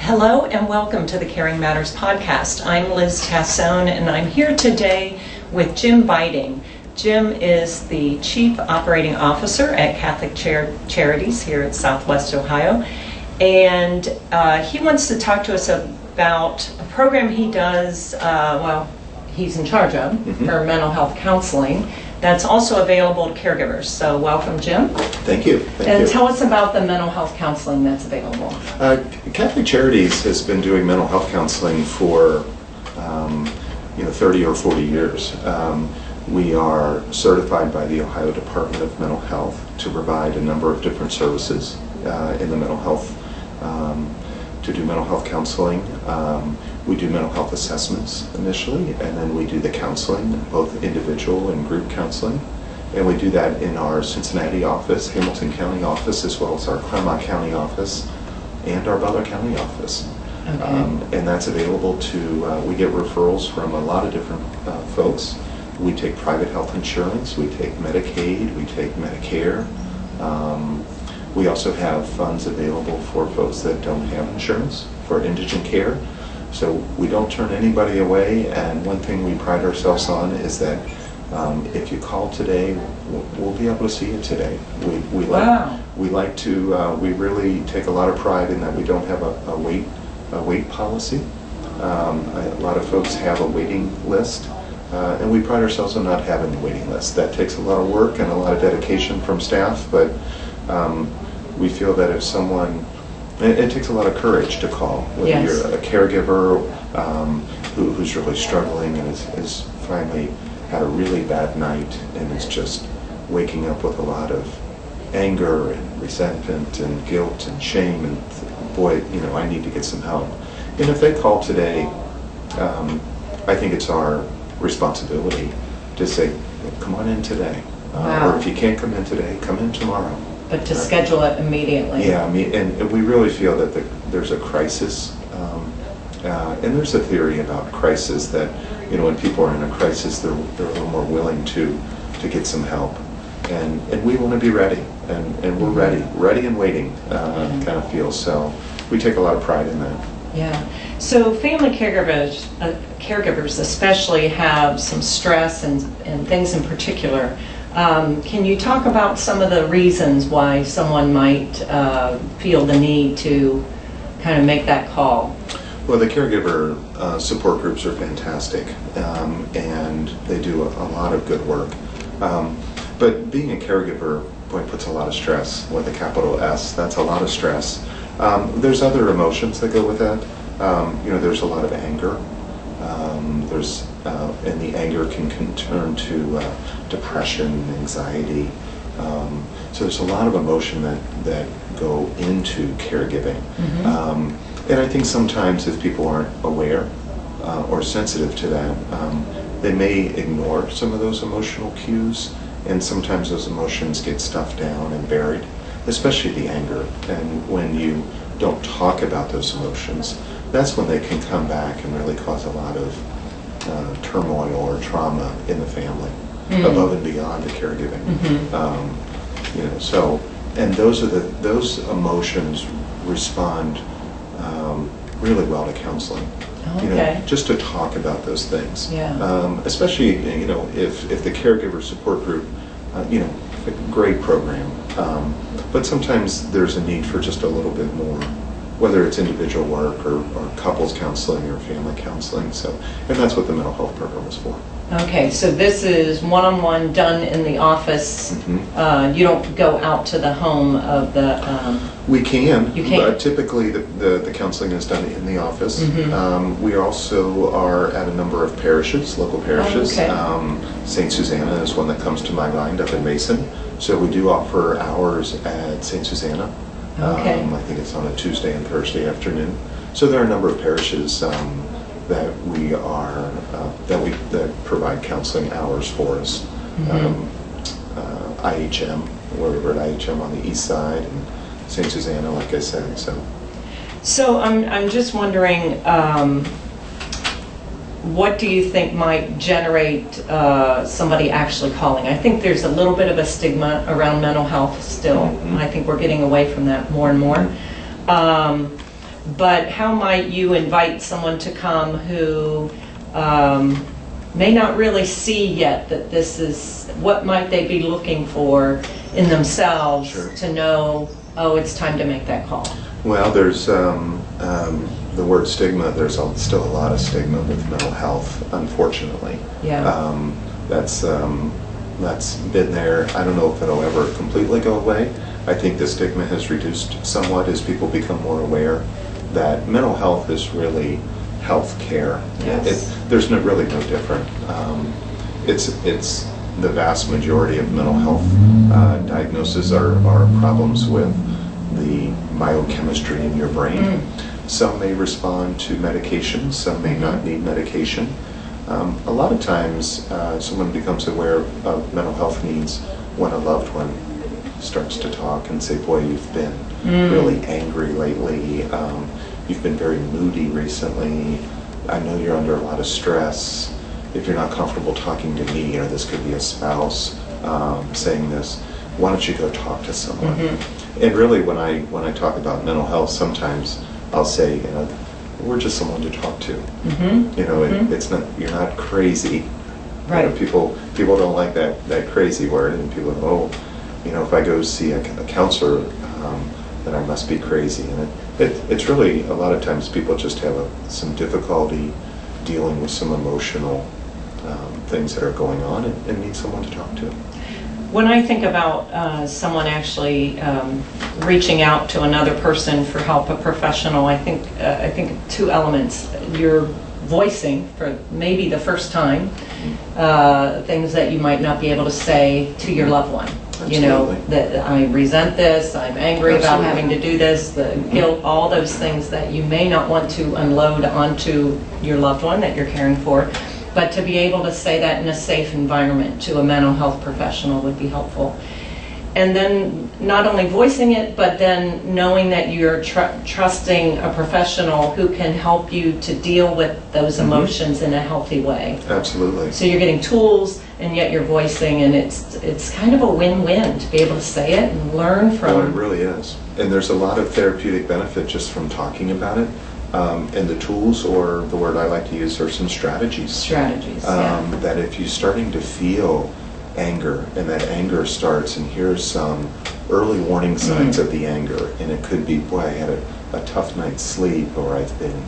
Hello and welcome to the Caring Matters podcast. I'm Liz Tassone and I'm here today with Jim Beiting. Jim is the Chief Operating Officer at Catholic Charities here at Southwest Ohio, and he wants to talk to us about a program he does, he's in charge of, for mental health counseling. That's also available to caregivers. So welcome, Jim. Thank you. And tell us about the mental health counseling that's available. Catholic Charities has been doing mental health counseling for 30 or 40 years. We are certified by the Ohio Department of Mental Health to provide a number of different services in the mental health, to do mental health counseling. We do mental health assessments initially, and then we do the counseling, both individual and group counseling. And we do that in our Cincinnati office, Hamilton County office, as well as our Claremont County office and our Butler County office. Okay. And that's available to, we get referrals from a lot of different folks. We take private health insurance, we take Medicaid, we take Medicare. We also have funds available for folks that don't have insurance for indigent care. So we don't turn anybody away, and one thing we pride ourselves on is that if you call today, we'll be able to see you today. We really take a lot of pride in that we don't have a wait policy. A lot of folks have a waiting list, and we pride ourselves on not having a waiting list. That takes a lot of work and a lot of dedication from staff, but we feel that if someone, it takes a lot of courage to call, whether you're a caregiver who's really struggling and has finally had a really bad night and is just waking up with a lot of anger and resentment and guilt and shame, and boy, I need to get some help. And if they call today, I think it's our responsibility to say, come on in today. Or if you can't come in today, come in tomorrow. But to schedule it immediately. Yeah, and we really feel that there's a crisis, and there's a theory about crisis that, when people are in a crisis, they're a little more willing to get some help, and we want to be ready, and we're ready and waiting, kind of feel. So we take a lot of pride in that. Yeah. So family caregivers especially have some stress and things in particular. Can you talk about some of the reasons why someone might feel the need to kind of make that call? Well, the caregiver support groups are fantastic, and they do a lot of good work. But being a caregiver, boy, puts a lot of stress with a capital S. That's a lot of stress. There's other emotions that go with that. There's a lot of anger. And the anger can turn to depression, anxiety. So there's a lot of emotion that go into caregiving. And I think sometimes if people aren't aware or sensitive to that, they may ignore some of those emotional cues, and sometimes those emotions get stuffed down and buried, especially the anger. And when you don't talk about those emotions, that's when they can come back and really cause a lot of turmoil or trauma in the family, above and beyond the caregiving. And those emotions respond really well to counseling. Just to talk about those things. Especially if the caregiver support group, a great program, but sometimes there's a need for just a little bit more, whether it's individual work or couples counseling or family counseling. And that's what the mental health program is for. Okay, so this is one-on-one done in the office. You don't go out to the home of the... We can. You can? But typically the counseling is done in the office. We also are at a number of parishes, local parishes. St. Susanna is one that comes to my mind up in Mason. So we do offer hours at St. Susanna. I think it's on a Tuesday and Thursday afternoon. So there are a number of parishes that we are that provide counseling hours for us. IHM, we're at IHM on the east side, and St. Susanna, like I said. So I'm just wondering, what do you think might generate somebody actually calling? I think there's a little bit of a stigma around mental health still. I think we're getting away from that more and more. but how might you invite someone to come who may not really see yet that this is, what might they be looking for in themselves to know, oh, it's time to make that call? Well, there's the word stigma. There's still a lot of stigma with mental health, unfortunately. Yeah. That's been there. I don't know if it'll ever completely go away. I think the stigma has reduced somewhat as people become more aware that mental health is really health care. Yes. There's really no different. It's the vast majority of mental health diagnoses are problems with the biochemistry in your brain. Some may respond to medication, some may not need medication. A lot of times someone becomes aware of mental health needs when a loved one starts to talk and say, boy, you've been really angry lately, you've been very moody recently, I know you're under a lot of stress. If you're not comfortable talking to me, or this could be a spouse saying this, why don't you go talk to someone? And really when I talk about mental health, sometimes I'll say, we're just someone to talk to. It's not, you're not crazy. Right. People don't like that crazy word, and people go, if I go see a counselor, then I must be crazy. And it's really, a lot of times people just have some difficulty dealing with some emotional things that are going on and need someone to talk to. When I think about someone actually reaching out to another person for help, a professional, I think two elements. You're voicing for maybe the first time things that you might not be able to say to your loved one. Absolutely. That I resent this, I'm angry about having to do this, the guilt, all those things that you may not want to unload onto your loved one that you're caring for. But to be able to say that in a safe environment to a mental health professional would be helpful. And then not only voicing it, but then knowing that you're trusting a professional who can help you to deal with those emotions in a healthy way. Absolutely. So you're getting tools, and yet you're voicing, and it's kind of a win-win to be able to say it and learn from. Well, it really is. And there's a lot of therapeutic benefit just from talking about it. And the tools, or the word I like to use, are some strategies. That if you're starting to feel anger, and that anger starts, and here's some early warning signs of the anger, and it could be, boy, I had a tough night's sleep, or I've been,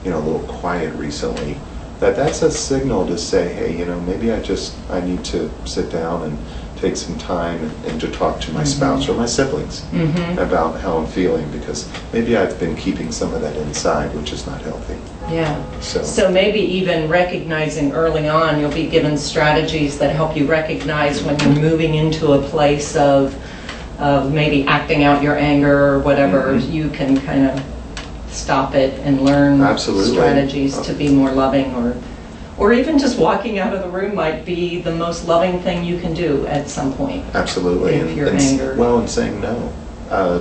a little quiet recently. That's a signal to say, hey, maybe I need to sit down and take some time and to talk to my spouse or my siblings about how I'm feeling, because maybe I've been keeping some of that inside, which is not healthy. Yeah. So maybe even recognizing early on, you'll be given strategies that help you recognize when you're moving into a place of maybe acting out your anger or whatever. You can kind of stop it and learn strategies to be more loving, or even just walking out of the room might be the most loving thing you can do at some point. Absolutely. If you're angered. Well, and saying no.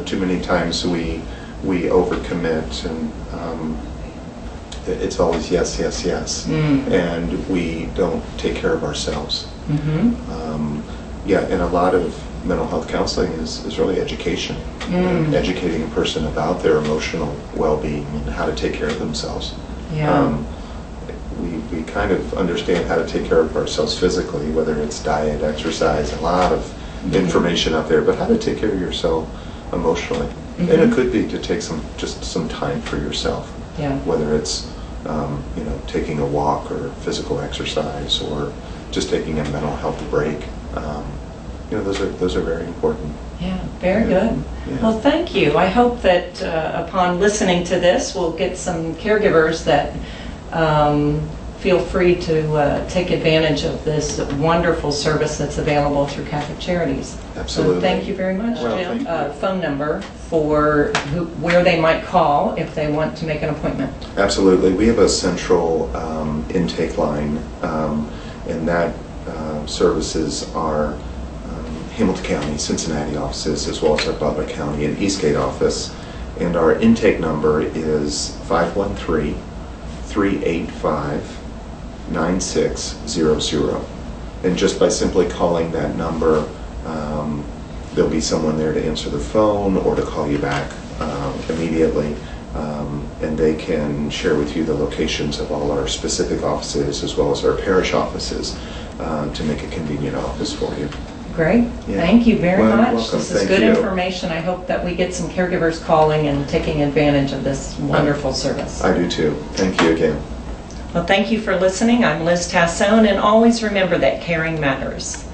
Too many times we overcommit, and it's always yes, yes, yes, and we don't take care of ourselves. And a lot of mental health counseling is really education, educating a person about their emotional well-being and how to take care of themselves. We kind of understand how to take care of ourselves physically, whether it's diet, exercise, a lot of information out there, but how to take care of yourself emotionally. And it could be to take just some time for yourself, whether it's taking a walk or physical exercise, or just taking a mental health break. Those are very important. Yeah, very good. Yeah. Well, thank you. I hope that upon listening to this, we'll get some caregivers that feel free to take advantage of this wonderful service that's available through Catholic Charities. Absolutely. So thank you very much, well, Jim. Phone number for where they might call if they want to make an appointment. Absolutely. We have a central intake line, and that services our Hamilton County, Cincinnati offices, as well as our Butler County and Eastgate office. And our intake number is 513-385-9600. And just by simply calling that number, there'll be someone there to answer the phone or to call you back immediately. and they can share with you the locations of all our specific offices as well as our parish offices to make a convenient office for you. Great. Yeah. Thank you very Well, much. welcome. This is Thank good you. information. I hope that we get some caregivers calling and taking advantage of this wonderful service. I do too. Thank you again. Well, thank you for listening. I'm Liz Tassone, and always remember that caring matters.